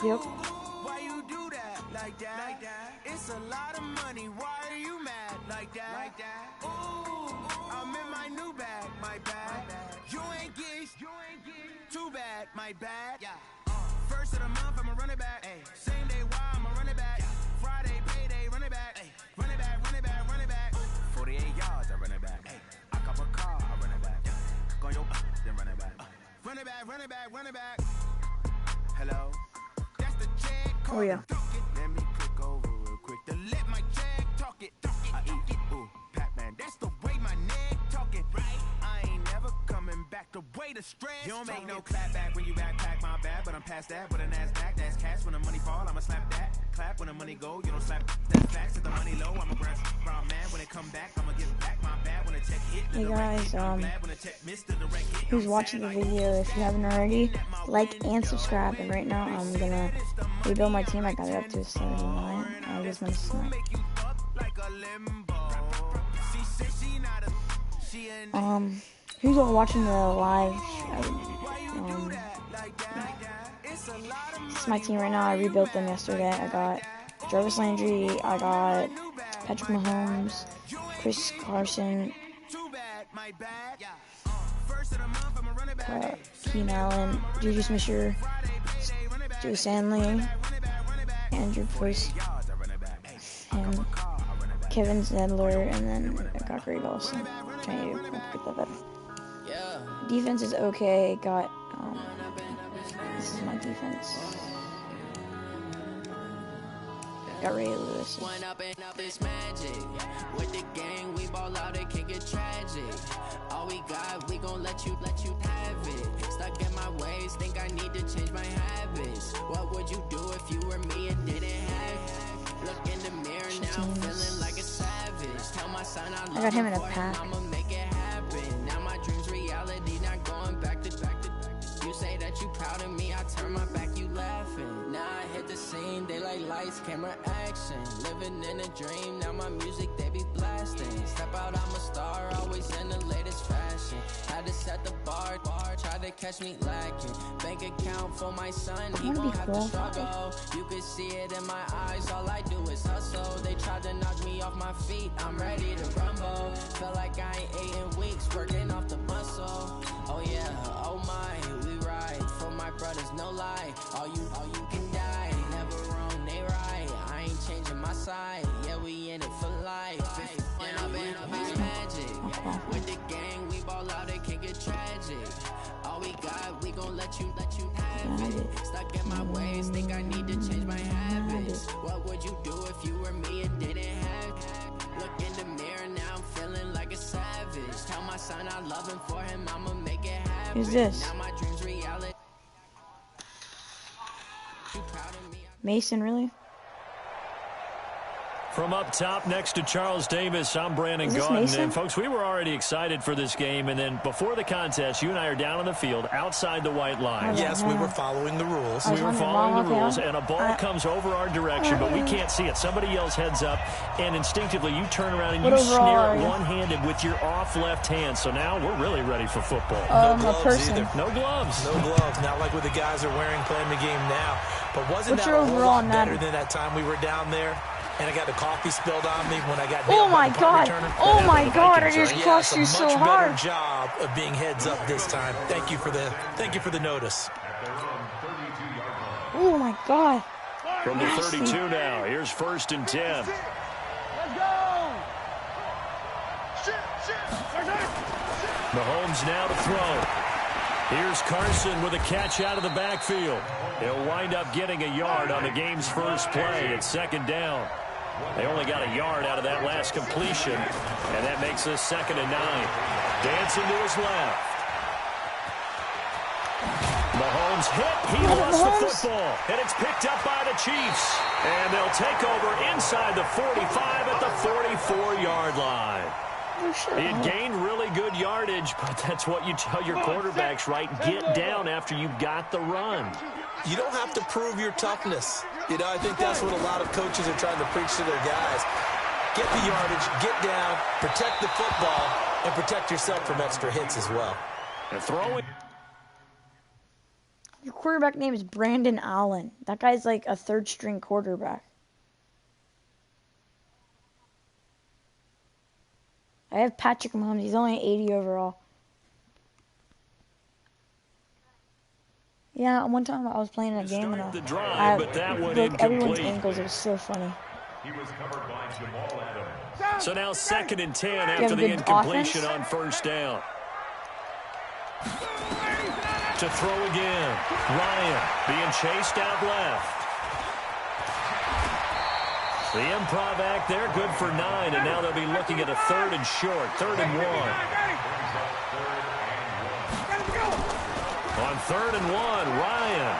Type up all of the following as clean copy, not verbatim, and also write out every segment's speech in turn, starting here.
Yep. Why you do that like that? It's a lot of money. Why are you mad like that? Ooh, I'm in my new bag, my bag. You ain't geese, too bad, my bad. First of the month, I'ma run it back. Same day, why I'ma run it back. Friday, payday, run it back. Run it back, run it back, run it back. 48 yards, I run it back. I cop a car, I run it back. Go yo, then run it back. Run it back, run it back, run it back. Hello, that's the check. Oh yeah. Let me click over real quick to let my check talk it. I eat it, ooh, Pac-Man. That's the way my neck talking, right? I ain't never coming back the way the stress. You don't make no clap back when you backpack my bad, but I'm past that. But a NASDAQ, that's cash. When the money fall, I'ma slap that. Clap when the money go, you don't slap. That's facts. If the money low, I'ma grab brown man. When it come back, I'ma give back my bad. When the check hit, Hey guys, who's watching the video, if you haven't already, like and subscribe. And right now, I'm gonna rebuild my team. I got it up to 79. I just want to snipe. Who's all watching the live? This is my team right now. I rebuilt them yesterday. I got Jarvis Landry. I got Patrick Mahomes, Chris Carson, Keenan Allen, Juju Smith-Schuster, Joe Sandley, Andrew Price, and Kevin Zedler, and then I got Greg Olsen. Trying to get that better. Defense is okay. Got this is my defense. Got Ray Lewis. One up and up is magic. With the gang, we ball out, it can get tragic. All we got, we gon' let you have it. Stuck in my ways, think I need to change my habits. What would you do if you were me and didn't have it? Look in the mirror now, feeling like a savage. Tell my son I got him in a pack. I'ma make it happen. Now my dreams reality, not going back to. You say that you proud of me, I turn my back, you laughing. Now I hit the scene, they like lights, camera, action. Living in a dream, now my music, they be blasting. Step out, I'm a star, always in the latest fashion. Had to set the bar, try to catch me lacking. Bank account for my son, he gon' have to struggle. You can see it in my eyes, all I do is hustle. They tried to knock me off my feet, I'm ready to rumble. Feel like I ain't ate in weeks, working off the muscle. Oh yeah, oh my, we ride for my brothers, no lie. All you can die, never wrong, they right. I ain't changing my side, yeah, we in it for life. When I've been up is magic. With the gang, we ball out, it can get tragic. All we got, we gon' let you have it. Stuck in my ways, think I need to change my habits. What would you do if you were me and didn't have it? Look in the mirror now, I'm feeling like a savage. Tell my son I love him, for him I'ma make it happen. Who's this? Now my dreams reality. Mason, really? From up top next to Charles Davis, I'm Brandon Is this Gaudin. Mason? And folks, we were already excited for this game, and then before the contest, you and I are down on the field outside the white line. Yes, we were following the rules. We were following the rules, and a ball comes over our direction, but we can't see it. Somebody yells heads up, and instinctively you turn around and you snare it one-handed with your off left hand. So now we're really ready for football. No gloves either. No gloves. No gloves. Not like what the guys are wearing playing the game now. But wasn't What's that your a whole overall lot better than that time we were down there? And I got the coffee spilled on me when I got Oh my god! Oh my god! I just crossed you so hard. Much better job of being heads up this time. Thank you for the notice. Oh my god! From the 32 now, here's 1st and 10. Let's go! Mahomes now to throw. Here's Carson with a catch out of the backfield. He'll wind up getting a yard on the game's first play. It's 2nd down. They only got a yard out of that last completion, and that makes us 2nd and 9. Dancing to his left. Mahomes hit. He lost the football, and it's picked up by the Chiefs. And they'll take over inside the 45 at the 44-yard line. He had gained really good yardage, but that's what you tell your quarterbacks, right? Get down after you got the run. You don't have to prove your toughness. You know, I think that's what a lot of coaches are trying to preach to their guys. Get the yardage, get down, protect the football, and protect yourself from extra hits as well. And throwing. Your quarterback name is Brandon Allen. That guy's like a third-string quarterback. I have Patrick Mahomes. He's only 80 overall. Yeah, one time I was playing a game and I broke everyone's ankles. It was so funny. So now 2nd and 10 after the incompletion on first down. To throw again. Ryan being chased out left. The improv act there, good for 9, and now they'll be looking at a 3rd and short, 3rd and 1. On 3rd and 1, Ryan.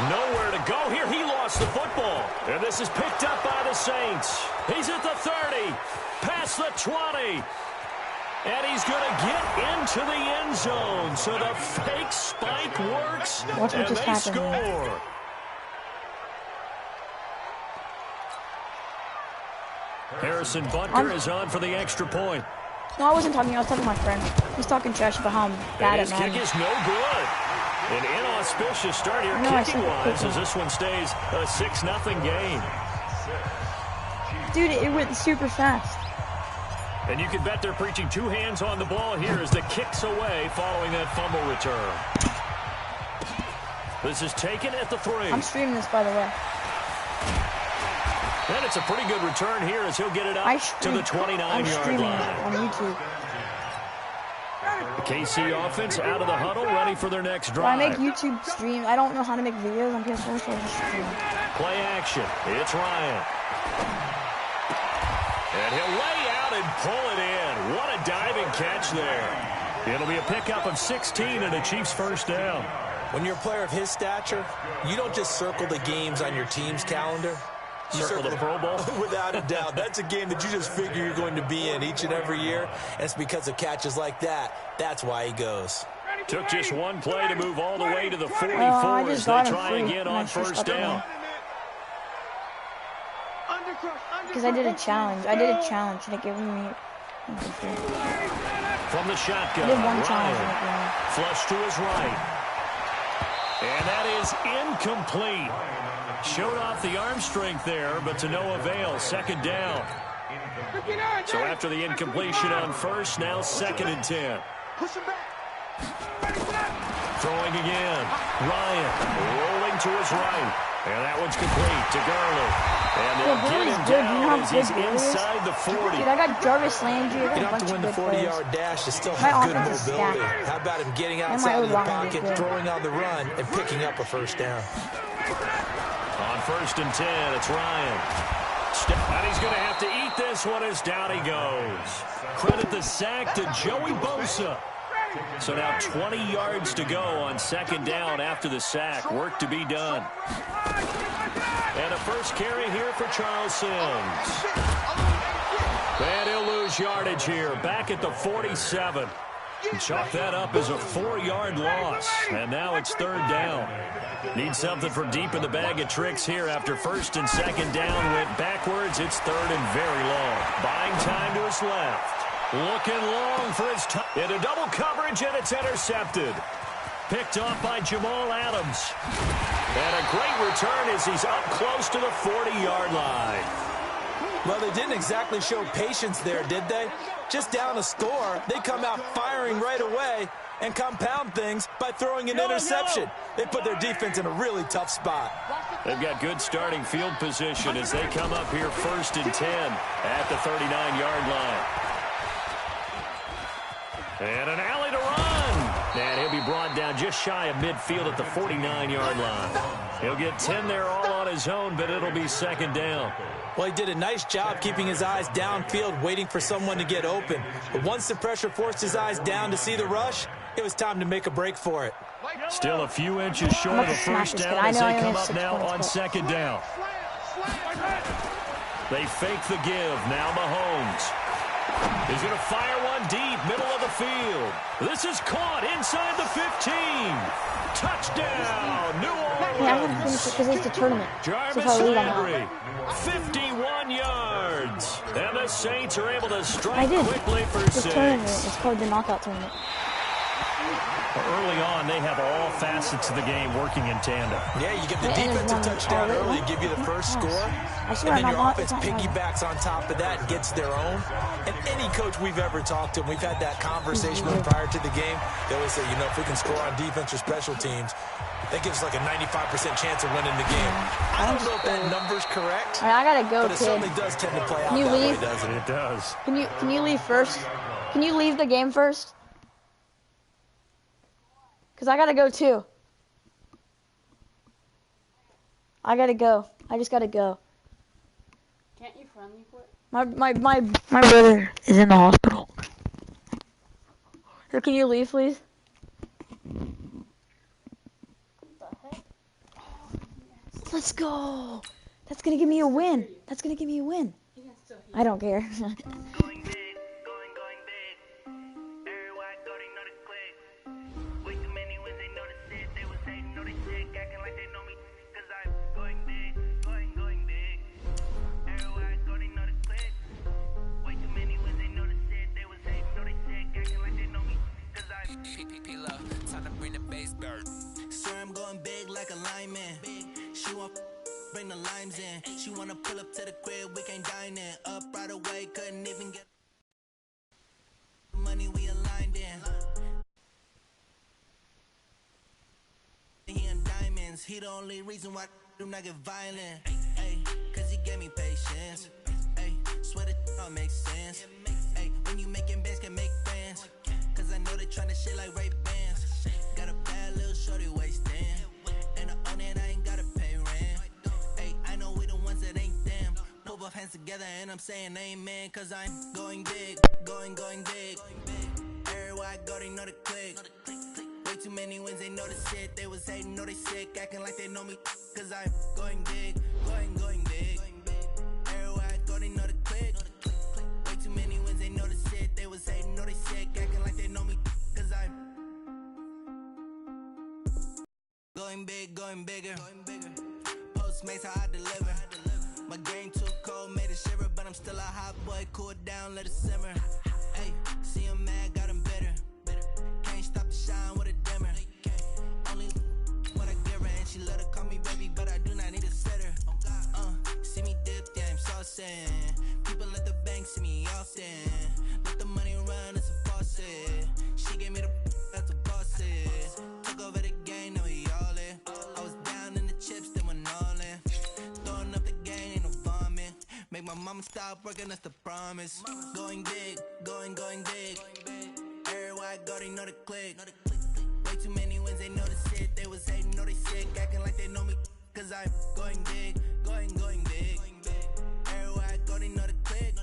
Nowhere to go here. He lost the football. And this is picked up by the Saints. He's at the 30, past the 20. And he's going to get into the end zone. So the fake spike works, and they score. Harrison Butker is on for the extra point. No, I wasn't talking. I was talking to my friend. He's talking trash about how I'm bad at Madden. His kick is no good. An inauspicious start here kicking-wise as this one stays a 6-0 game. Dude, it went super fast. And you can bet they're preaching 2 hands on the ball here as the kick's away following that fumble return. This is taken at the 3. I'm streaming this, by the way. And it's a pretty good return here as he'll get it up to the 29-yard line. On YouTube. The KC offense out of the huddle, ready for their next drive. I make YouTube streams. I don't know how to make videos on PS4, so I just stream. Play action. It's Ryan. And he'll lay out and pull it in. What a diving catch there. It'll be a pickup of 16 and a Chiefs first down. When you're a player of his stature, you don't just circle the games on your team's calendar. You circle the Pro Bowl? Without a doubt. That's a game that you just figure you're going to be in each and every year. And it's because of catches like that. That's why he goes. Took just one play to move all the way to the 44 as they try again on first down. Because I did a challenge. And it gave me... From the shotgun, I did one challenge. Flush to his right. And that is incomplete. Showed off the arm strength there, but to no avail. 2nd down. So after the incompletion on first, now 2nd and 10. Throwing again. Ryan rolling to his right. And that one's complete to Gurley. And they'll get him down as he's inside the 40. Dude, I got Jarvis Landry. You don't have to win the 40-yard dash to still have good mobility. How about him getting outside of the pocket, throwing on the run, and picking up a first down? On 1st and 10, it's Ryan. And he's going to have to eat this one as down he goes. Credit the sack to Joey Bosa. So now 20 yards to go on 2nd down after the sack. Work to be done. And a first carry here for Charles Sims. And he'll lose yardage here. Back at the 47. Chalk that up as a 4-yard loss. And now it's 3rd down. Need something from deep in the bag of tricks here after 1st and 2nd down went backwards. It's 3rd and very long. Buying time to his left. Looking long for his time. Into double coverage, and it's intercepted. Picked off by Jamal Adams. And a great return as he's up close to the 40-yard line. Well, they didn't exactly show patience there, did they? Just down a score, they come out firing right away and compound things by throwing an interception. They put their defense in a really tough spot. They've got good starting field position as they come up here 1st and 10 at the 39-yard line. And an alley to run. And he'll be brought down just shy of midfield at the 49-yard line. He'll get 10 there all on his own, but it'll be 2nd down. Well, he did a nice job keeping his eyes downfield, waiting for someone to get open. But once the pressure forced his eyes down to see the rush, it was time to make a break for it. Still a few inches short of a first down as they come up now on 2nd down. They fake the give. Now Mahomes. He's going to fire one deep, middle of the field. This is caught inside the 15. Touchdown, New Orleans. Yeah, I'm going to finish it because it's the tournament. Jarvis Landry, 51 yards. And the Saints are able to strike quickly for 6. Tournament. It's called the knockout tournament. Early on, they have all facets of the game working in tandem. Yeah, you get the defensive touchdown early, give you the first score, and then your offense piggybacks on top of that and gets their own. And any coach we've ever talked to, and we've had that conversation with prior to the game, they always say, you know, if we can score on defense or special teams, that gives like a 95% chance of winning the game. I don't know if that number's correct. All right, I gotta go, but it kid. certainly does tend to play out Can you that leave? way, doesn't it? It does. Can you leave first? Can you leave the game first? Cause I gotta go too. I gotta go. I just gotta go. Can't you friendly quit? My brother is in the hospital. So can you leave, please? Let's go. That's gonna give me a win. That's gonna give me a win. I don't care. Going big, going big. Everywhere I go, they know the click. Way too many wins, they know the shit. They was hating, know they sick, acting like they know me. Cause I'm going big, going big. Everywhere I go, they know the click. Way too many wins, they know the shit. They was hating, know they sick, acting like they know me. Cause I'm P-Love, time to bring the bass bird. swear I'm going big like a lineman. She want bring the limes in. She wanna pull up to the crib, we can't dine in. Up right away, couldn't even get money we aligned in. He in diamonds, he the only reason why do not get violent. Ay, cause he gave me patience. Ay, swear that don't make sense. Ay, when you making bands can make friends. Cause I know they tryna shit like Ray Bans. Got a bad little shorty wasting. And I own it, I ain't gotta pay rent. Ay, I know we the ones that ain't them. Put both hands together and I'm saying amen. Cause I'm going big, going big. Everywhere I go, they know the click. Way too many wins, they know the shit. They was hating, know they sick, acting like they know me. Cause I'm going big, going big. Everywhere I go, they know the click. Way too many wins, they know the shit. They was hating, know they sick, acting like they know me. Cause I'm going big, going bigger. Postmates how I deliver. My game too cold, made it shiver, but I'm still a hot boy. Cool it down, let it simmer. Hey, see him mad, got him bitter. Can't stop the shine with a dimmer. Only what I give her, and she let her call me baby, but I do not need a sitter. See me dip, yeah, I'm saucing. People at the bank see me often. Let the money run, it's a faucet. She gave me the that's a faucet. Took over the game, now we all in. I was down in the chips, then went all in. Throwing up the game, ain't no vomit. Make my mama stop working, that's the promise. Going big, going big. Everywhere I go, they know the click. Way too many wins, they know the shit. They was hating, know they sick, acting like they know me. Cause I'm going big, going big. Everywhere I go, they know the click.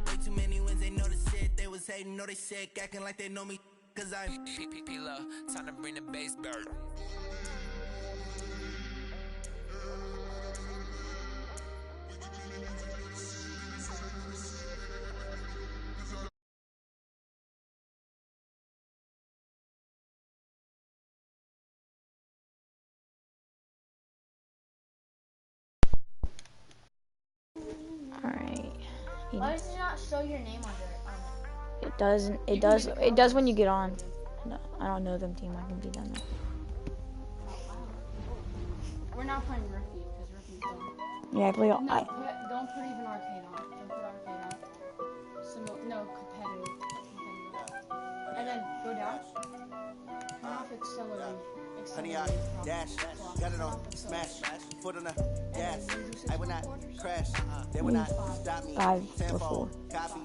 Way too many wins, they know the shit. They was hating, know they sick, acting like they know me. Cause I'm P-Love, time to bring the bass bird. Alright. Why does it not show your name on it? It doesn't. It does when you get on. No, I don't know them team. I can be done. We're not playing Ricky because Ricky's done. Yeah, I play. No, don't put even arcade on. Don't put arcade on. No, competitive. And then go down. Not accelerate. honey out, dash, got it on, smash, foot on the gas. I will not crash, they will not stop me. 5 or 4. Copy,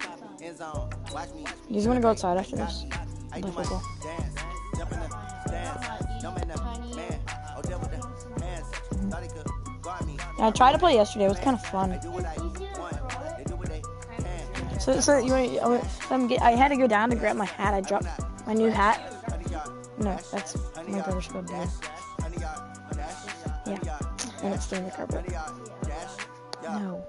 end zone, watch me. You just want to go outside after this? I Play do my football. dance, jump in the stands, don't make them man. Oh, there with the hands, thought he could guard me. I tried to play yesterday. It was kind of fun. I do what I want, they do what they can. So I had to go down to grab my hat. I dropped my new hat. No, that's my brother's code. Yeah, and it's still in the carpet. No.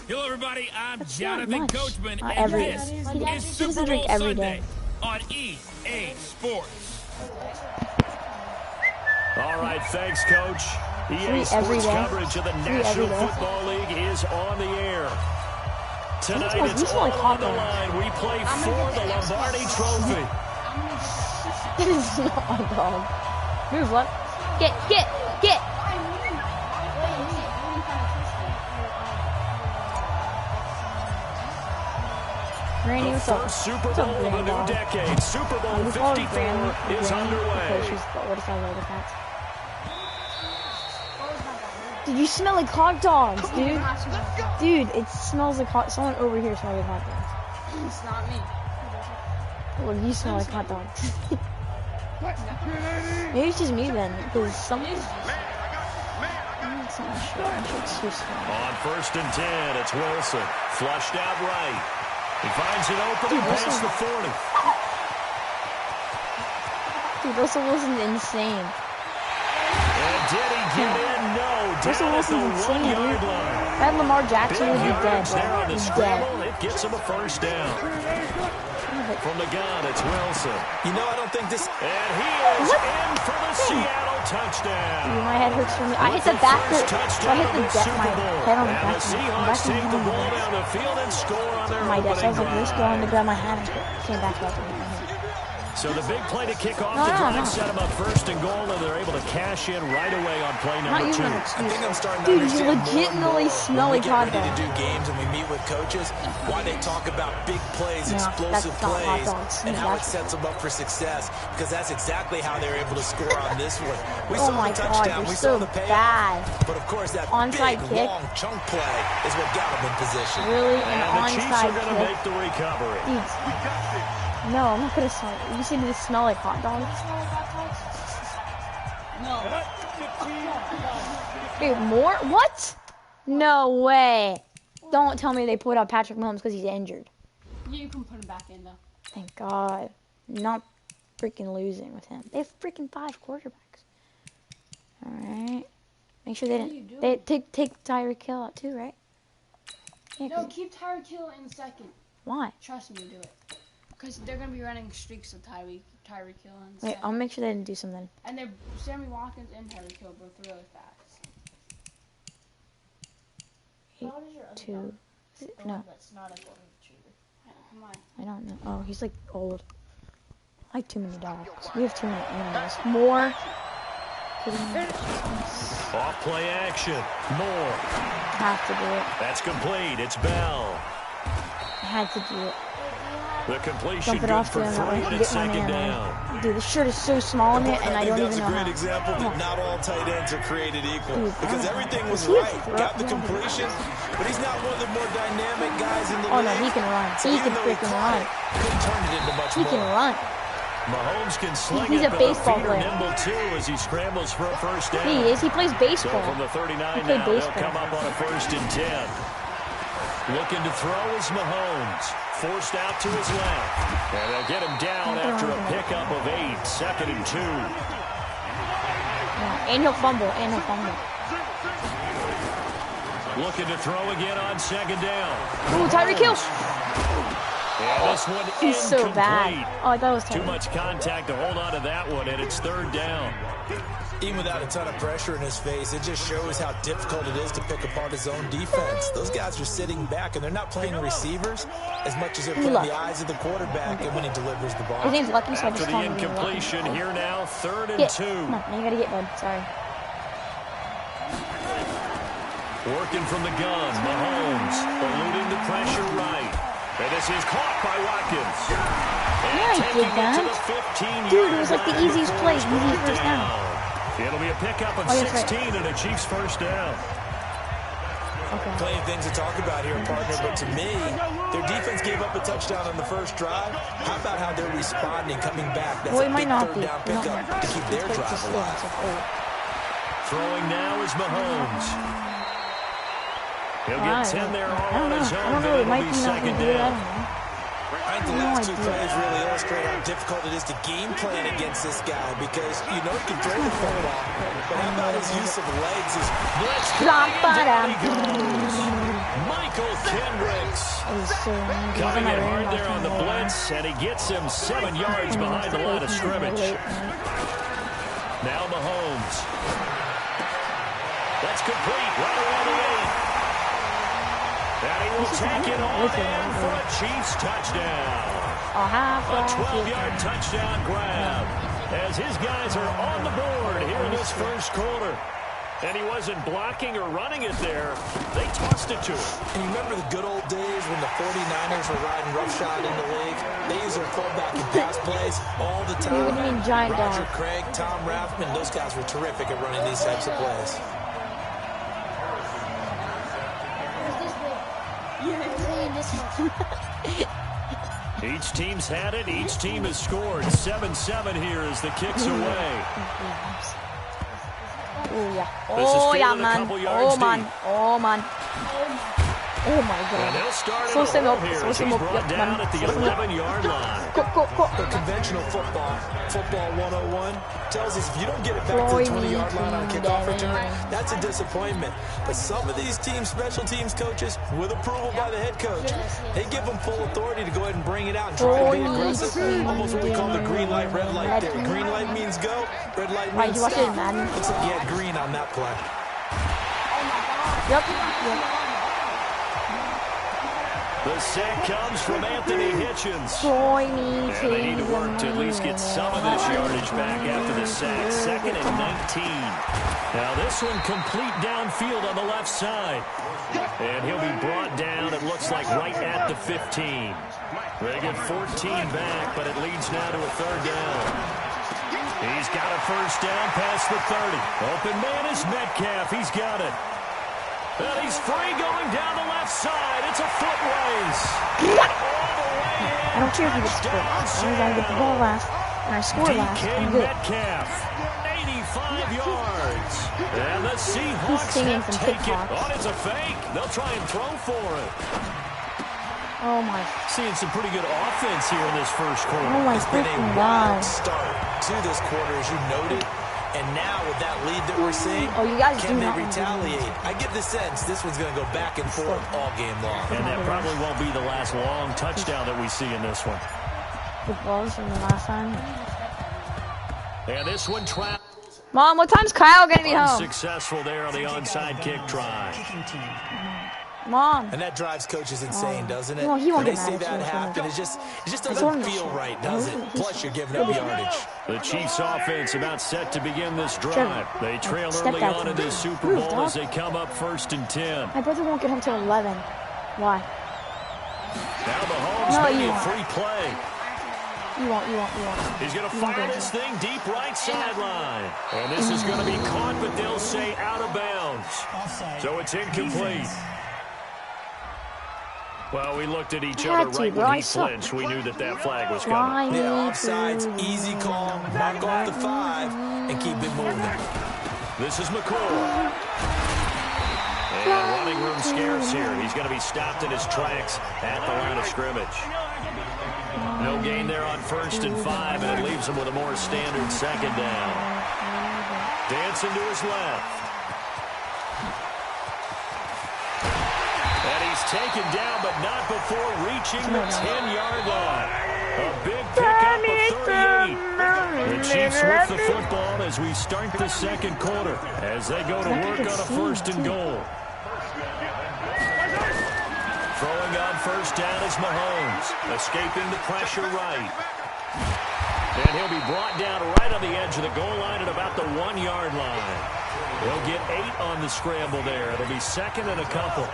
Hello, everybody. I'm That's Jonathan not much. Coachman, Not and every this day. is He doesn't Super drink Bowl every Sunday day. on EA Sports. All right, thanks, Coach. EA Free every Sports day. coverage of the Free every National day. Football League is on the air. Tonight it's all on the line. We play for the Lombardi Trophy. That is not my dog. Move, left. Get. Granny, what's up? First Super Bowl of the new decade. Super Bowl 54 is underway. Okay, she's the oldest out of all the cats. Dude, you smell like hot dogs, dude. Dude, it smells like hot. Someone over here smells like hot dogs. It's not me. Well, you smell like hot dogs. Maybe it's just me then, because something. I'm not sure. It's too small. On 1st and 10, it's Wilson. Flushed out right. He finds an opening past the 40. Dude, Russell Wilson's insane. And did he get in? No. Russell Down at the Wilson's insane, 1 yard dude. line. That Lamar Jackson Big would be dead, yards there on bro. the He's scramble. dead. It gets him a first down. From the gun, it's Wilson. You know, I don't think this... And he is in for the Seattle touchdown. Dude, my head hurts from me. I hit the back of so I hit the my head on the back And the Seahawks take the ball of down the field and score on their my desk. I was like, opening let's go drive. on to grab my hand and came back up. So the big play to kick off the drive set them up 1st and goal, and they're able to cash in right away on play Not number 2. using an I excuse. think I'm starting to Dude, you understand legitimately smell when like we hot get ready dogs. to do games and we meet with coaches, why they talk about big plays, No, explosive that's not hot plays, dogs. and how it That's- sets them up for success, because that's exactly how they're able to score on this one. We Oh saw my the God, touchdown, you're we so saw the payoff, bad. but of course that Onside big, kick. long chunk play is what got them in position. Really? An And the Chiefs are onside going to kick? make the recovery. Dude, no, I'm not gonna smell it. You said it smell like hot dogs? No. Dude, more? What? No way. Don't tell me they put out Patrick Mahomes because he's injured. Yeah, you can put him back in though. Thank God. Not freaking losing with him. They have freaking 5 quarterbacks. Alright. Make sure they What are you didn't. doing? They take Tyreek Hill out too, right? Yeah, No, 'cause- keep Tyreek Hill in second. why? Trust me, do it. Because they're gonna be running streaks of Tyreek Hill in Wait, second. I'll make sure they didn't do something. And they're Sammy Watkins and Tyreek Hill both really fast. 8, 2. No, That's not a golden retriever. Come on. I don't know. Oh, he's like old. I like too many dogs. We have too many animals. More. Off play action. Moore. Have to do it. That's complete. It's Bell. I had to do it. The completion Dump it good off for to him. 3 That way I and can it's get my 2nd man. down. Dude, this shirt is so small in it, and I don't that's even a know great how. example Come that on. not all tight ends are created equal. Dude, Because I don't everything know. was Is he a right. throw- Got the yeah. completion, but he's not one of the more dynamic guys in the Oh league. no, he can run. So He even can though he freaking caught run. it, couldn't turn it into much He more. can run. Mahomes can sling He's it, a but the baseball feet are player. nimble too as he scrambles for a first down. He is. He plays So baseball. from the 39 He played now, they'll baseball. come up on a 1st and 10. Looking to throw is Mahomes. Forced out to his left. And they'll get him down after a pickup of 8. 2nd and 2. Yeah, and he'll fumble. And he'll fumble. Looking to throw again on 2nd down. Ooh, Tyreek Hill. And this one He's so incomplete. bad. Oh, I thought it was Too Tyreek. much contact to hold on to that one, and it's 3rd down. Even without a ton of pressure in his face, it just shows how difficult it is to pick apart his own defense. Those guys are sitting back, and they're not playing receivers as much as they're playing Luck. the eyes of the quarterback and when he delivers the ball. His name's Lucky, so I After just the call him Lucky. incompletion, here now, 3rd and Get. 2. Come on, now you gotta get, bud. Sorry. Working from the gun, Mahomes eluding the pressure right. And this is caught by Watkins. And Yeah, he taking did it that. to the 15-yard Dude, it was like the line easiest before play, it's easiest brought first down. It'll be a pickup of Oh, that's right. 16 and a Chiefs first down. Okay. Plenty of things to talk about here, partner, but to me, their defense gave up a touchdown on the first drive. How about how they're responding, coming back? That's Well, a it might big not third be. down We don't pickup know. to keep their Let's wait to drive see alive. it. Oh. Throwing now is Mahomes. He'll Wow, get 10 there all I don't on know. his I own, don't then know. It it'll might be be not 2nd gonna do it. I down. don't know. I think the No last two idea. plays really illustrate how difficult it is to game plan against this guy because you know he can throw the football, but how about his use of legs? Blitz Blah, coming, blah, down he blah. goes. Michael Kendricks It was so lame. He was coming on my in hard radar there on the for a while. blitz, and he gets him 7 yards And behind the line of it's scrimmage. late. Now Mahomes. That's complete right around the 8. And he will take it on in for a Chiefs touchdown. A 12-yard touchdown grab as his guys are on the board here in this first quarter. And he wasn't blocking or running it there. They tossed it to him. And you remember the good old days when the 49ers were riding roughshod in the league? They used their fullback and pass plays all the time. Roger Craig, Tom Rathman, those guys were terrific at running these types of plays. Each team's had it. Each team has scored. 7-7 here as the kick's away. Oh yeah, man. Oh man. Oh man. Oh my God. Force him up. Force him up. Down at the 11-yard line. The conventional football 101 tells us if you don't get it back to the 20-yard line on a kickoff return, that's a disappointment. But some of these teams, special teams coaches, with approval by the head coach, they give them full authority to go ahead and bring it out and try to be aggressive. Almost what we call the green light, red light theory. Green light means go, red light means stop. Looks like he had green on that play. Yep. The sack comes from Anthony Hitchens. And they need to work to at least get some of this yardage back after the sack. 2nd and 19. Now this one complete downfield on the left side. And he'll be brought down, it looks like, right at the 15. They get 14 back, but it leads now to a 3rd down. He's got a first down past the 30. Open man is Metcalf. He's got it. And he's free going down the left side. It's a foot race. I don't care if you get scored. As long as I get the ball last and I score last, I'm good. Metcalf, 85 yards. And the Seahawks have taken it. Oh, it's a fake. They'll try and throw for it. Oh my. Seeing some pretty good offense here in this first quarter. Oh my freaking God. Start to this quarter, as you noted. And now with that lead that we're seeing, can they retaliate? I get the sense this one's going to go back and forth all game long. And that probably won't be the last long touchdown that we see in this one. The balls from the last time. And this one trapped. Mom, what time's Kyle going to be home? Successful there on the onside kick try. Mom. And that drives coaches insane, doesn't it? Well, he won't when they get see that happen, it just doesn't feel right, does it? Plus, you're giving up yardage. The Chiefs offense about set to begin this drive. They trail early on in this Super Bowl as they come up 1st and 10. My brother won't get home till 11. Why? Now Mahomes making a free play. You won't. He's going to fire this thing deep right sideline. And this is going to be caught, but they'll say out of bounds. So it's incomplete. Well, we looked at each other right when he flinched. We knew that flag was coming. Yeah, offsides, easy call, mark off the 5, and keep it moving. This is McCoy. And running room scarce here. He's going to be stopped in his tracks at the line of scrimmage. No gain there on 1st and 5, and it leaves him with a more standard 2nd down. Dancing to his left. Taken down, but not before reaching the 10-yard line. A big pickup of 38. The Chiefs with the football as we start the 2nd quarter as they go to work on a 1st and goal. Throwing on 1st down is Mahomes, escaping the pressure right. And he'll be brought down right on the edge of the goal line at about the 1-yard line. They'll get 8 on the scramble there. It'll be 2nd and a couple.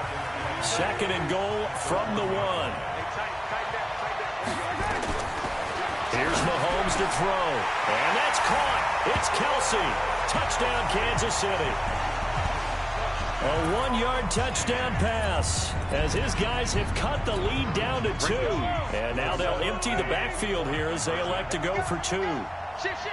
2nd and goal from the 1. Here's Mahomes to throw. And that's caught. It's Kelsey. Touchdown, Kansas City. A 1-yard touchdown pass as his guys have cut the lead down to 2. And now they'll empty the backfield here as they elect to go for 2.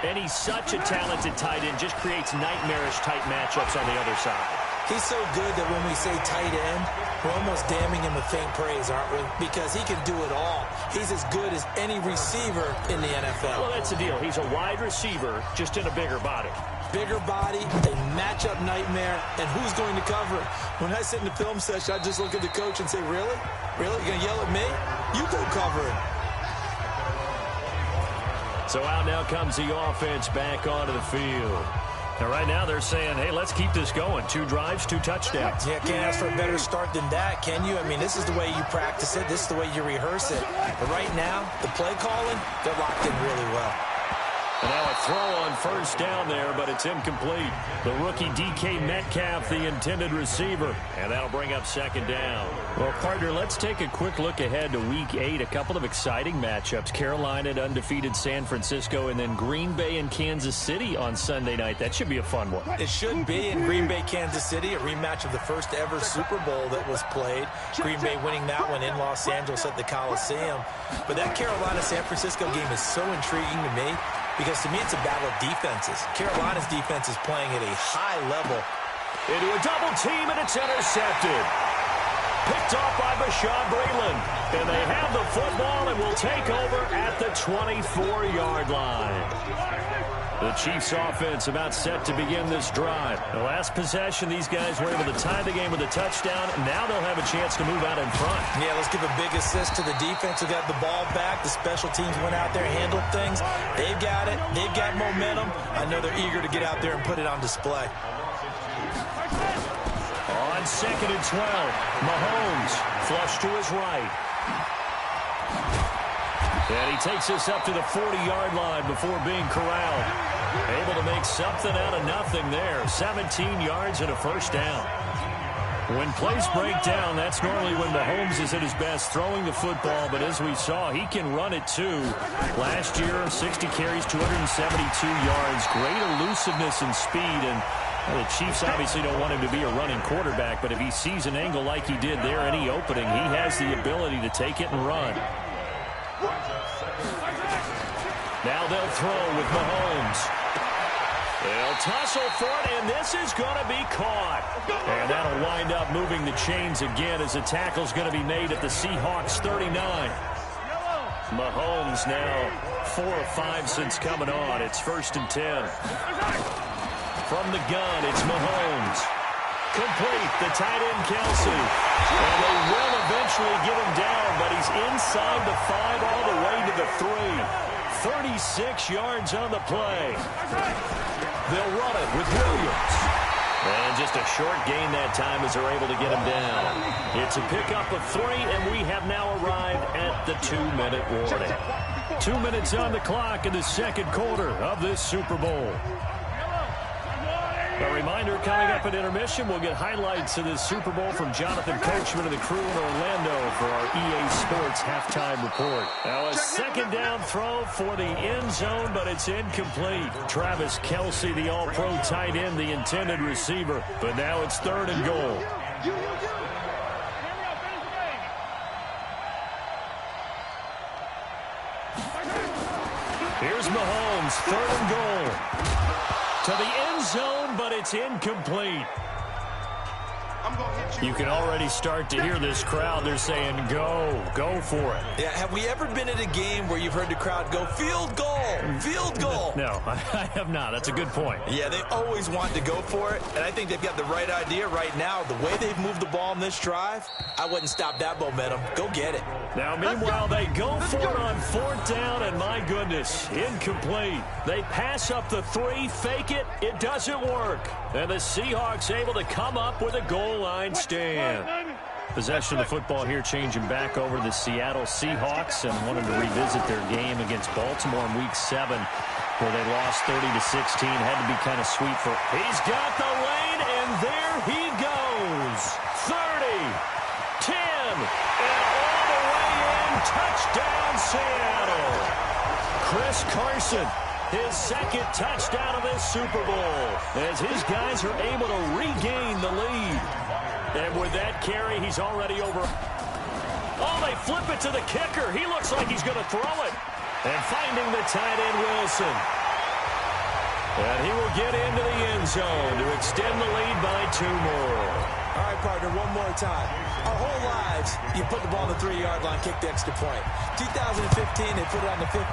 And he's such a talented tight end, just creates nightmarish type matchups on the other side. He's so good that when we say tight end, we're almost damning him with faint praise, aren't we? Because he can do it all. He's as good as any receiver in the NFL. Well, that's the deal. He's a wide receiver, just in a bigger body. Bigger body, a matchup nightmare, and who's going to cover it? When I sit in the film session, I just look at the coach and say, really? Really? You're going to yell at me? You go cover it. So out now comes the offense back onto the field. And right now they're saying, hey, let's keep this going. 2 drives, 2 touchdowns. Yeah, can't ask for a better start than that, can you? I mean, this is the way you practice it. This is the way you rehearse it. But right now, the play calling, they're locked in really well. And now a throw on first down there, but it's incomplete. The rookie DK Metcalf, the intended receiver. And that'll bring up second down. Well, partner, let's take a quick look ahead to Week 8. A couple of exciting matchups. Carolina at undefeated San Francisco, and then Green Bay and Kansas City on Sunday night. That should be a fun one. It should be. In Green Bay, Kansas City, a rematch of the first ever Super Bowl that was played. Green Bay winning that one in Los Angeles at the Coliseum. But that Carolina-San Francisco game is so intriguing to me, because to me it's a battle of defenses. Carolina's defense is playing at a high level. Into a double team, and it's intercepted. Picked off by Bashaud Breeland. And they have the football and will take over at the 24-yard line. The Chiefs offense about set to begin this drive. The last possession, these guys were able to tie the game with a touchdown. Now they'll have a chance to move out in front. Yeah, let's give a big assist to the defense who got the ball back. The special teams went out there, handled things. They've got it. They've got momentum. I know they're eager to get out there and put it on display. On 2nd and 12, Mahomes flush to his right. And he takes us up to the 40-yard line before being corralled. Able to make something out of nothing there. 17 yards and a first down. When plays break down, that's normally when Mahomes is at his best throwing the football. But as we saw, he can run it too. Last year, 60 carries, 272 yards. Great elusiveness and speed. And the Chiefs obviously don't want him to be a running quarterback. But if he sees an angle like he did there, any opening, he has the ability to take it and run. Now they'll throw with Mahomes. They'll tussle for it, and this is going to be caught. And that'll wind up moving the chains again as the tackle's going to be made at the Seahawks 39. Mahomes now 4 of 5 since coming on. It's 1st and 10. From the gun, it's Mahomes. Complete, the tight end Kelsey. And they will eventually get him down, but he's inside the 5 all the way to the 3. 36 yards on the play. They'll run it with Williams. And just a short gain that time as they're able to get him down. It's a pickup of 3, and we have now arrived at the 2-minute warning. 2 minutes on the clock in the second quarter of this Super Bowl. A reminder, coming up at intermission, we'll get highlights of this Super Bowl from Jonathan Coachman and the crew in Orlando for our EA Sports halftime report. Now a second down throw for the end zone, but it's incomplete. Travis Kelce, the all-pro tight end, the intended receiver, but now it's 3rd and goal. Here's Mahomes, 3rd and goal. To the end zone, but it's incomplete. You can already start to hear this crowd. They're saying, go for it. Yeah, have we ever been at a game where you've heard the crowd go, field goal, field goal? No, I have not. That's a good point. Yeah, they always want to go for it, and I think they've got the right idea right now. The way they've moved the ball in this drive, I wouldn't stop that momentum. Go get it. Now, meanwhile, they go for it on 4th down, and my goodness, incomplete. They pass up the 3, fake it, it doesn't work. And the Seahawks able to come up with a goal line stand. Possession of the football here changing back over to the Seattle Seahawks, and wanted to revisit their game against Baltimore in Week 7, where they lost 30-16. Had to be kind of sweet for. He's got the lane, and there he goes. 30, 10, and all the way in. Touchdown, Seattle. Chris Carson, his 2nd touchdown of this Super Bowl, as his guys are able to regain the lead. And with that carry, he's already over. Oh, they flip it to the kicker. He looks like he's going to throw it. And finding the tight end, Wilson. And he will get into the end zone to extend the lead by 2 more. All right, partner, one more time. Our whole lives, you put the ball on the 3-yard line, kick the extra point. 2015, they put it on the 15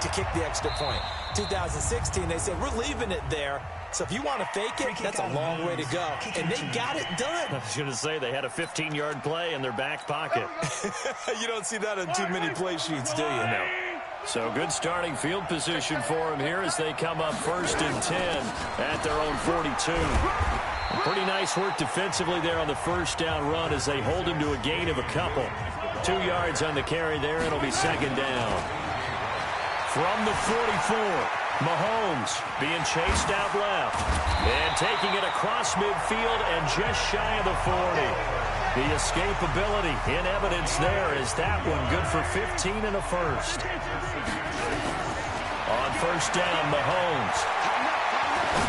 to kick the extra point. 2016, they said, we're leaving it there. So if you want to fake it, that's a long way to go. And they got it done. I was going to say, they had a 15-yard play in their back pocket. You don't see that on too many play sheets, do you? No. So good starting field position for him here as they come up 1st and 10 at their own 42. Pretty nice work defensively there on the first down run as they hold him to a gain of a couple. 2 yards on the carry there. It'll be 2nd down. From the 44, Mahomes being chased out left and taking it across midfield and just shy of the 40. The escapability in evidence there is that one good for 15 and a first. On 1st down, Mahomes.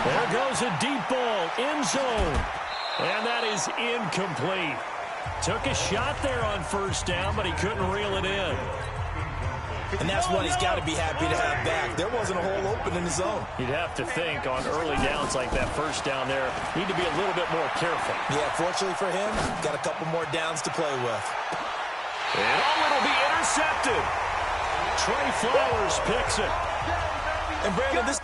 There goes a deep ball, end zone. And that is incomplete. Took a shot there on 1st down, but he couldn't reel it in. And that's one he's got to be happy to have back. There wasn't a hole open in the zone. You'd have to think on early downs like that 1st down there, need to be a little bit more careful. Yeah, fortunately for him, got a couple more downs to play with. And it'll be intercepted. Trey Flowers picks it. And Brandon, this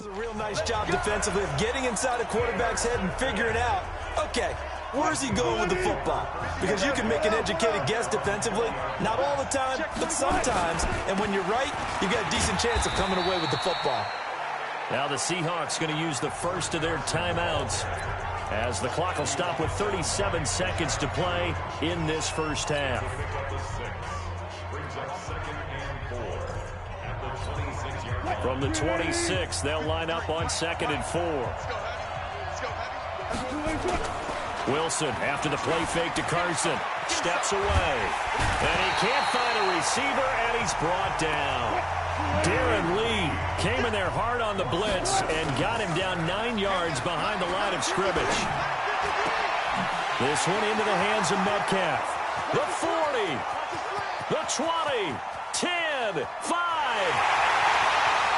is a real nice job defensively of getting inside a quarterback's head and figuring out, okay, where's he going with the football? Because you can make an educated guess defensively. Not all the time, but sometimes. And when you're right, you got a decent chance of coming away with the football. Now the Seahawks going to use the first of their timeouts as the clock will stop with 37 seconds to play in this first half. From the 26, they'll line up on 2nd and 4. Wilson, after the play fake to Carson, steps away. And he can't find a receiver, and he's brought down. Darren Lee came in there hard on the blitz and got him down 9 yards behind the line of scrimmage. This one into the hands of Metcalf. The 40, the 20, 10, 5.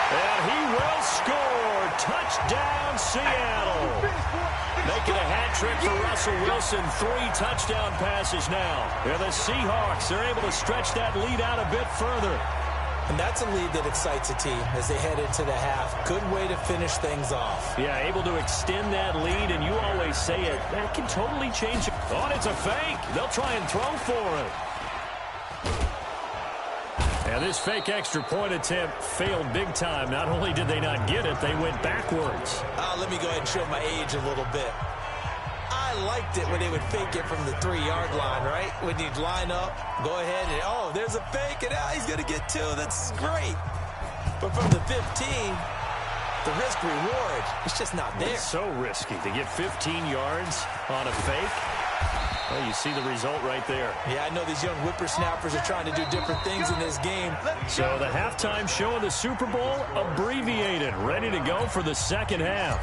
And he will score. Touchdown, Seattle. Making a hat trick for Russell Wilson. 3 touchdown passes now. And the Seahawks are able to stretch that lead out a bit further. And that's a lead that excites a team as they head into the half. Good way to finish things off. Yeah, able to extend that lead, and you always say it. That can totally change it. Oh, it's a fake. They'll try and throw for it. And this fake extra point attempt failed big time. Not only did they not get it, they went backwards. Let me go ahead and show my age a little bit. I liked it when they would fake it from the 3-yard line, right? When you'd line up, go ahead and, oh, there's a fake, and he's going to get 2. That's great. But from the 15, the risk-reward, it's just not there. It's so risky to get 15 yards on a fake. Well, you see the result right there. Yeah, I know these young whippersnappers are trying to do different things in this game. So the halftime show of the Super Bowl abbreviated, ready to go for the second half.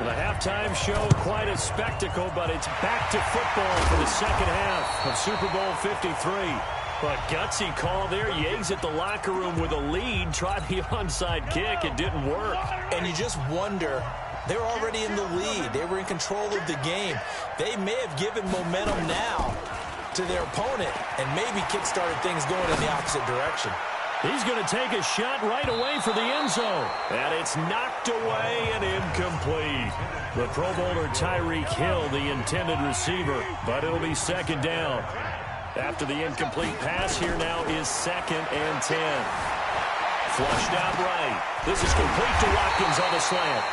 The halftime show, quite a spectacle, but it's back to football for the second half of Super Bowl 53. But gutsy call there. You exit the locker room with a lead, tried the onside kick. It didn't work. And you just wonder, they're already in the lead. They were in control of the game. They may have given momentum now to their opponent and maybe kick-started things going in the opposite direction. He's going to take a shot right away for the end zone. And it's knocked away and incomplete. The Pro Bowler Tyreek Hill, the intended receiver, but it'll be 2nd down. After the incomplete pass, here now is 2nd and 10. Flushed out right. This is complete to Watkins on the slant.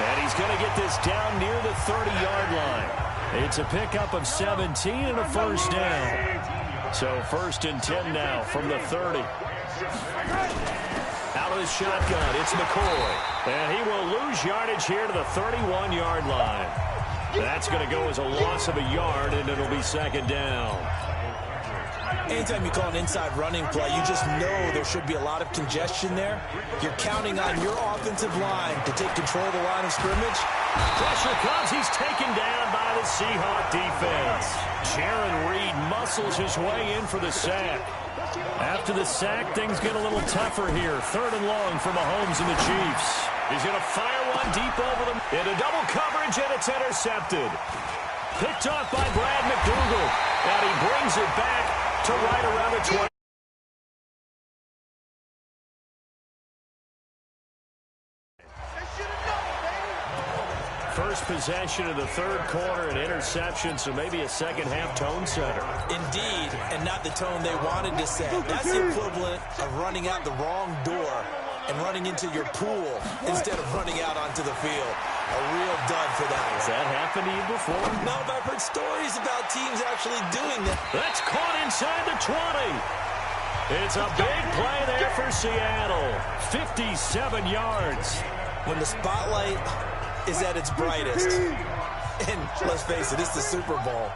And he's going to get this down near the 30-yard line. It's a pickup of 17 and a first down. So 1st and 10 now from the 30. Out of the shotgun, it's McCoy. And he will lose yardage here to the 31-yard line. That's going to go as a loss of a yard, and it'll be 2nd down. Anytime you call an inside running play, you just know there should be a lot of congestion there. You're counting on your offensive line to take control of the line of scrimmage. Pressure comes. He's taken down by the Seahawk defense. Jaron Reed muscles his way in for the sack. After the sack, things get a little tougher here. 3rd and long for Mahomes and the Chiefs. He's going to fire one deep over them. Into double coverage, and it's intercepted. Picked off by Brad McDougal. And he brings it back to right around the 20. First possession of the third quarter, an interception, so maybe a second-half tone setter. Indeed, and not the tone they wanted to set. That's the equivalent of running out the wrong door and running into your pool instead of running out onto the field. A real dud for that. Has that happened to you before? No, but I've heard stories about teams actually doing that. That's caught inside the 20. It's a big play there for Seattle. 57 yards. When the spotlight is at its brightest, and let's face it, it's the Super Bowl,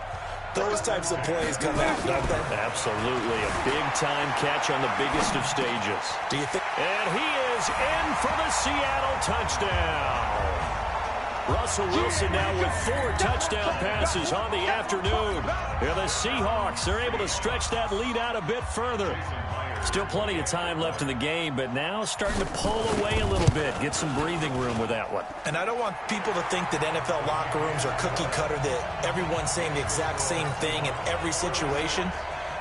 those types of plays come out, don't they? Absolutely. A big-time catch on the biggest of stages. Do you think? And he is in for the Seattle touchdown. Russell Wilson now with 4 touchdown passes on the afternoon. And the Seahawks are able to stretch that lead out a bit further. Still plenty of time left in the game, but now starting to pull away a little bit. Get some breathing room with that one. And I don't want people to think that NFL locker rooms are cookie cutter, that everyone's saying the exact same thing in every situation.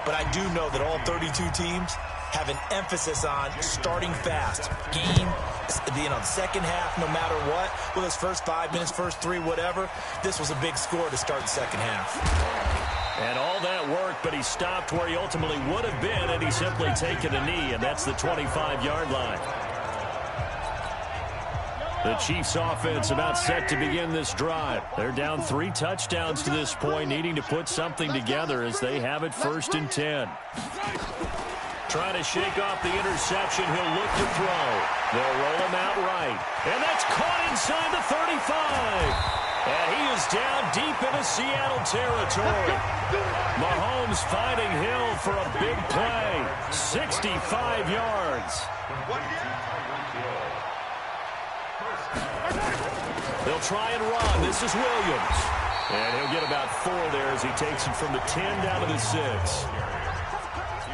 But I do know that all 32 teams have an emphasis on starting fast. Game, second half, no matter what. Well, those first 5 minutes, first 3, whatever. This was a big score to start the second half. And all that work, but he stopped where he ultimately would have been, and he's simply taken a knee, and that's the 25-yard line. The Chiefs' offense about set to begin this drive. They're down 3 touchdowns to this point, needing to put something together as they have it 1st and 10. Trying to shake off the interception. He'll look to throw. They'll roll him out right. And that's caught inside the 35. And he is down deep into Seattle territory. Mahomes finding Hill for a big play. 65 yards. They'll try and run. This is Williams. And he'll get about 4 there as he takes it from the 10 down to the 6.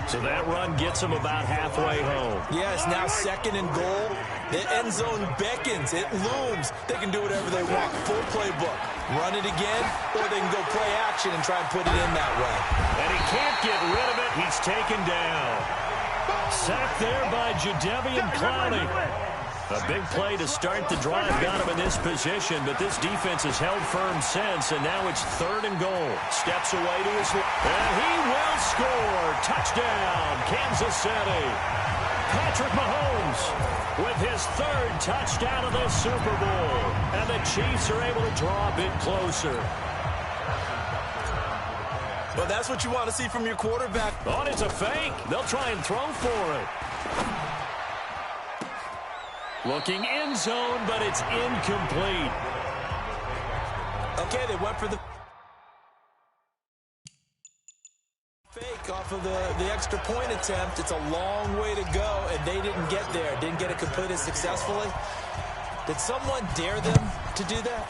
So that run gets him about halfway home. Yeah, it's now 2nd and goal. The end zone beckons. It looms. They can do whatever they want. Full playbook. Run it again, or they can go play action and try and put it in that way. And he can't get rid of it. He's taken down. Sacked there by Jadeveon Clowney. A big play to start the drive got him in this position, but this defense has held firm since, and now it's 3rd and goal. Steps away to his left, and he will score. Touchdown, Kansas City. Patrick Mahomes with his 3rd touchdown of this Super Bowl, and the Chiefs are able to draw a bit closer. Well, that's what you want to see from your quarterback. Oh, it's a fake. They'll try and throw for it. Looking end zone, but it's incomplete. Okay, they went for the fake off of the extra point attempt. It's a long way to go, and they didn't get there. Didn't get it completed successfully. Did someone dare them to do that?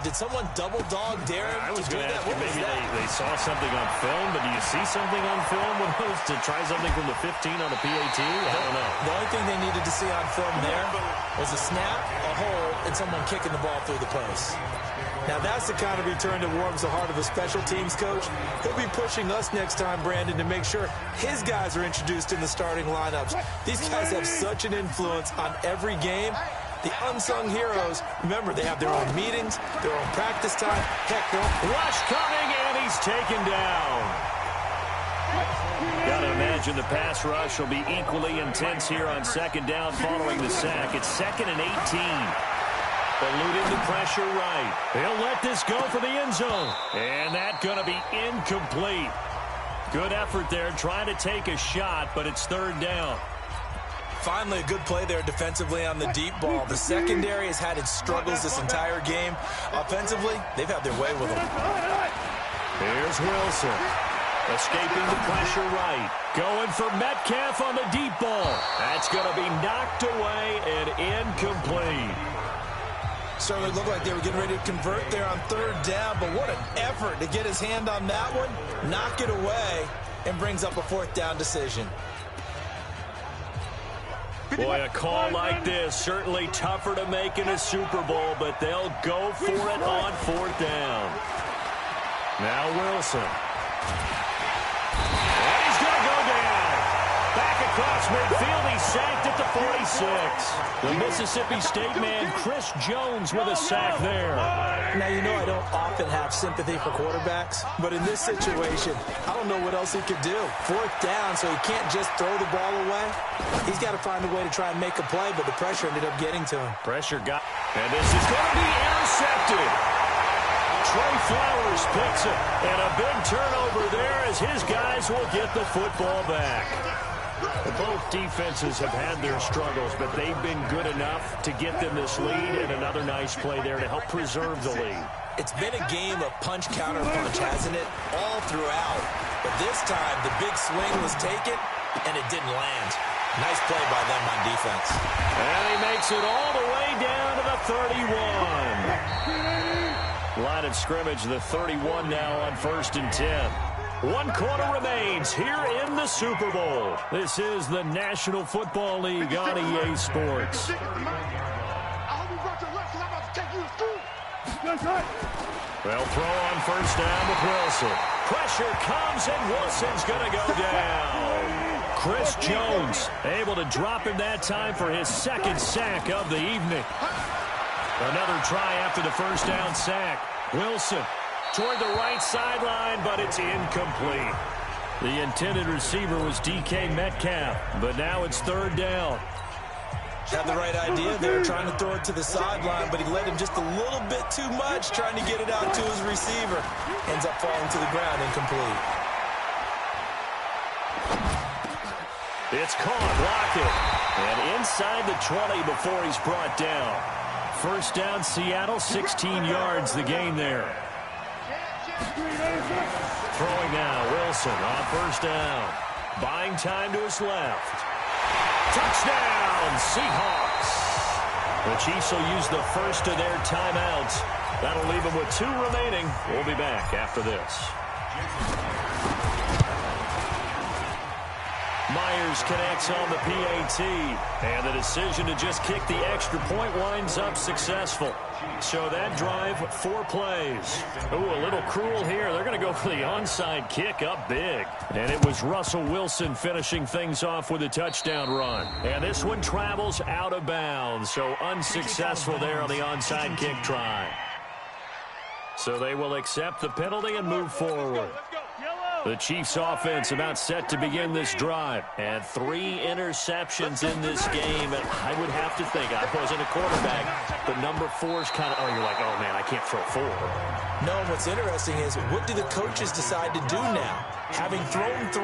Did someone double dog dare them to do that? I was going to ask you, maybe they saw something on film, but do you see something on film when it was to try something from the 15 on the PAT? I don't know. The only thing they needed to see on film there was a snap, a hole, and someone kicking the ball through the post. Now, that's the kind of return that warms the heart of a special teams coach. He'll be pushing us next time, Brandon, to make sure his guys are introduced in the starting lineups. These guys have such an influence on every game. The unsung heroes, remember, they have their own meetings, their own practice time. Heck, rush coming, and he's taken down. Got to imagine the pass rush will be equally intense here on 2nd down following the sack. It's 2nd and 18. Eluding the pressure right. They'll let this go for the end zone. And that's going to be incomplete. Good effort there, trying to take a shot, but it's 3rd down. Finally, a good play there defensively on the deep ball. The secondary has had its struggles this entire game. Offensively, they've had their way with them. Here's Wilson. Escaping the pressure right. Going for Metcalf on the deep ball. That's going to be knocked away and incomplete. Certainly looked like they were getting ready to convert there on 3rd down, but what an effort to get his hand on that one, knock it away, and brings up a 4th down decision. Boy, a call like this, certainly tougher to make in a Super Bowl, but they'll go for it on 4th down. Now Wilson. And he's going to go down. Back across midfield. He's sacked at the 46. The Mississippi State man, Chris Jones, with a sack there. Now, you know I don't often have sympathy for quarterbacks, but in this situation, I don't know what else he could do. 4th down, so he can't just throw the ball away. He's got to find a way to try and make a play, but the pressure ended up getting to him. Pressure got, and this is going to be intercepted. Trey Flowers picks it, and a big turnover there as his guys will get the football back. Both defenses have had their struggles, but they've been good enough to get them this lead, and another nice play there to help preserve the lead. It's been a game of punch-counter-punch, hasn't it? All throughout. But this time, the big swing was taken, and it didn't land. Nice play by them on defense. And he makes it all the way down to the 31. Line of scrimmage, the 31 now on 1st and 10. 1 quarter remains here in the Super Bowl. This is the National Football League on EA Sports. They'll throw on 1st down with Wilson. Pressure comes, and Wilson's going to go down. Chris Jones able to drop him that time for his 2nd sack of the evening. Another try after the 1st down sack. Wilson toward the right sideline, but it's incomplete. The intended receiver was DK Metcalf, but now it's 3rd down. Had the right idea there, trying to throw it to the sideline, but he led him just a little bit too much, trying to get it out to his receiver. Ends up falling to the ground, incomplete. It's caught, Lockett, and inside the 20 before he's brought down. 1st down, Seattle, 16 yards the gain there. Throwing now, Wilson on 1st down. Buying time to his left. Touchdown, Seahawks. The Chiefs will use the first of their timeouts. That'll leave them with 2 remaining. We'll be back after this. Myers connects on the PAT, and the decision to just kick the extra point winds up successful. So that drive, 4 plays. Ooh, a little cruel here. They're going to go for the onside kick up big. And it was Russell Wilson finishing things off with a touchdown run. And this one travels out of bounds, so unsuccessful there on the onside kick try. So they will accept the penalty and move forward. The Chiefs offense about set to begin this drive. And 3 interceptions in this game. And I would have to think, I wasn't a quarterback, but number 4's kind of, you're like, oh, man, I can't throw 4. No, what's interesting is, what do the coaches decide to do now? Having thrown 3,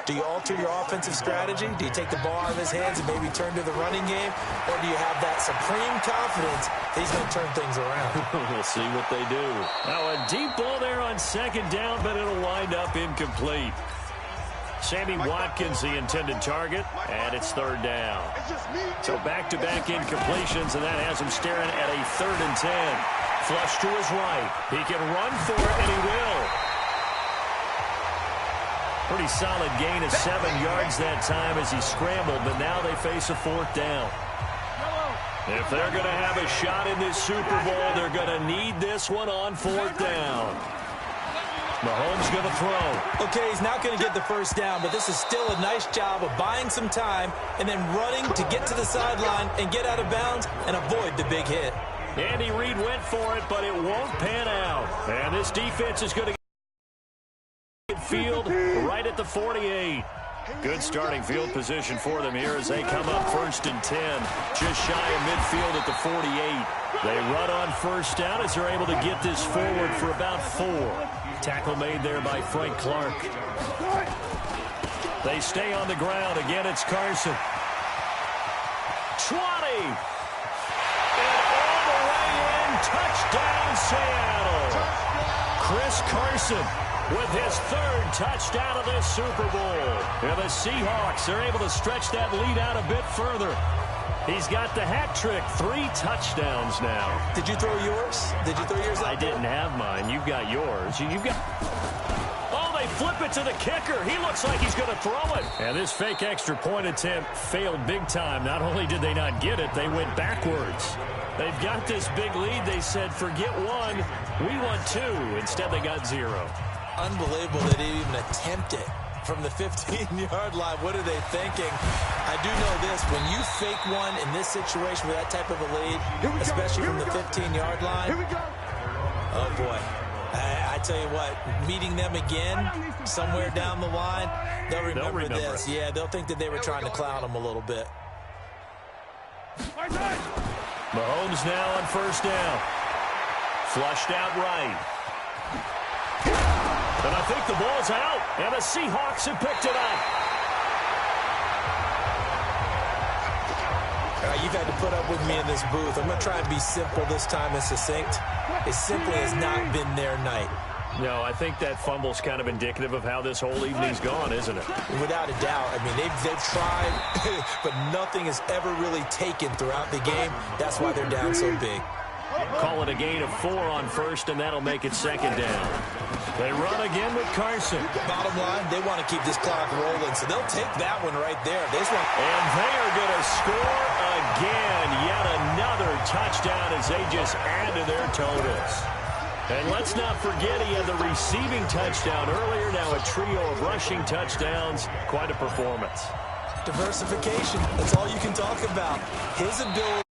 do you alter your offensive strategy? Do you take the ball out of his hands and maybe turn to the running game? Or do you have that supreme confidence that he's going to turn things around? We'll see what they do. Now a deep ball there on 2nd down, but it'll wind up incomplete. Sammy Watkins, the intended target, and it's 3rd down. So back-to-back incompletions, and that has him staring at a 3rd and 10. Flush to his right. He can run for it, and he will. Pretty solid gain of 7 yards that time as he scrambled, but now they face a 4th down. If they're going to have a shot in this Super Bowl, they're going to need this one on 4th down. Mahomes going to throw. Okay, he's not going to get the 1st down, but this is still a nice job of buying some time and then running to get to the sideline and get out of bounds and avoid the big hit. Andy Reid went for it, but it won't pan out. And this defense is going to get field right at the 48. Good starting field position for them here as they come up 1st and 10. Just shy of midfield at the 48. They run on 1st down as they're able to get this forward for about 4. Tackle made there by Frank Clark. They stay on the ground. Again, it's Carson. 20. And all the way in. Touchdown, Seattle. Chris Carson with his 3rd touchdown of this Super Bowl. And the Seahawks are able to stretch that lead out a bit further. He's got the hat trick. 3 touchdowns now. Did you throw yours? Did you throw yours out? I didn't have mine. You've got yours. You've got... Oh, they flip it to the kicker. He looks like he's going to throw it. And this fake extra point attempt failed big time. Not only did they not get it, they went backwards. They've got this big lead. They said, forget 1. We want 2. Instead, they got 0. unbelievable they didn't even attempt it from the 15-yard line. What are they thinking? I do know this. When you fake one in this situation with that type of a lead, especially from the 15-yard line, oh, boy. I tell you what, meeting them again somewhere down the line, they'll remember this. Yeah, they'll think that they were trying to clown them a little bit. Mahomes now on first down. Flushed out right. And I think the ball's out, and the Seahawks have picked it up. All right, you've had to put up with me in this booth. I'm going to try and be simple this time and succinct. It simply has not been their night. No, I think that fumble's kind of indicative of how this whole evening's gone, isn't it? Without a doubt. I mean, they've tried, but nothing has ever really taken throughout the game. That's why they're down so big. Call it a gain of 4 on first, and that'll make it second down. They run again with Carson. Bottom line, they want to keep this clock rolling, so they'll take that one right there. And they are going to score again. Yet another touchdown as they just add to their totals. And let's not forget he had the receiving touchdown earlier. Now a trio of rushing touchdowns. Quite a performance. Diversification. That's all you can talk about. His ability.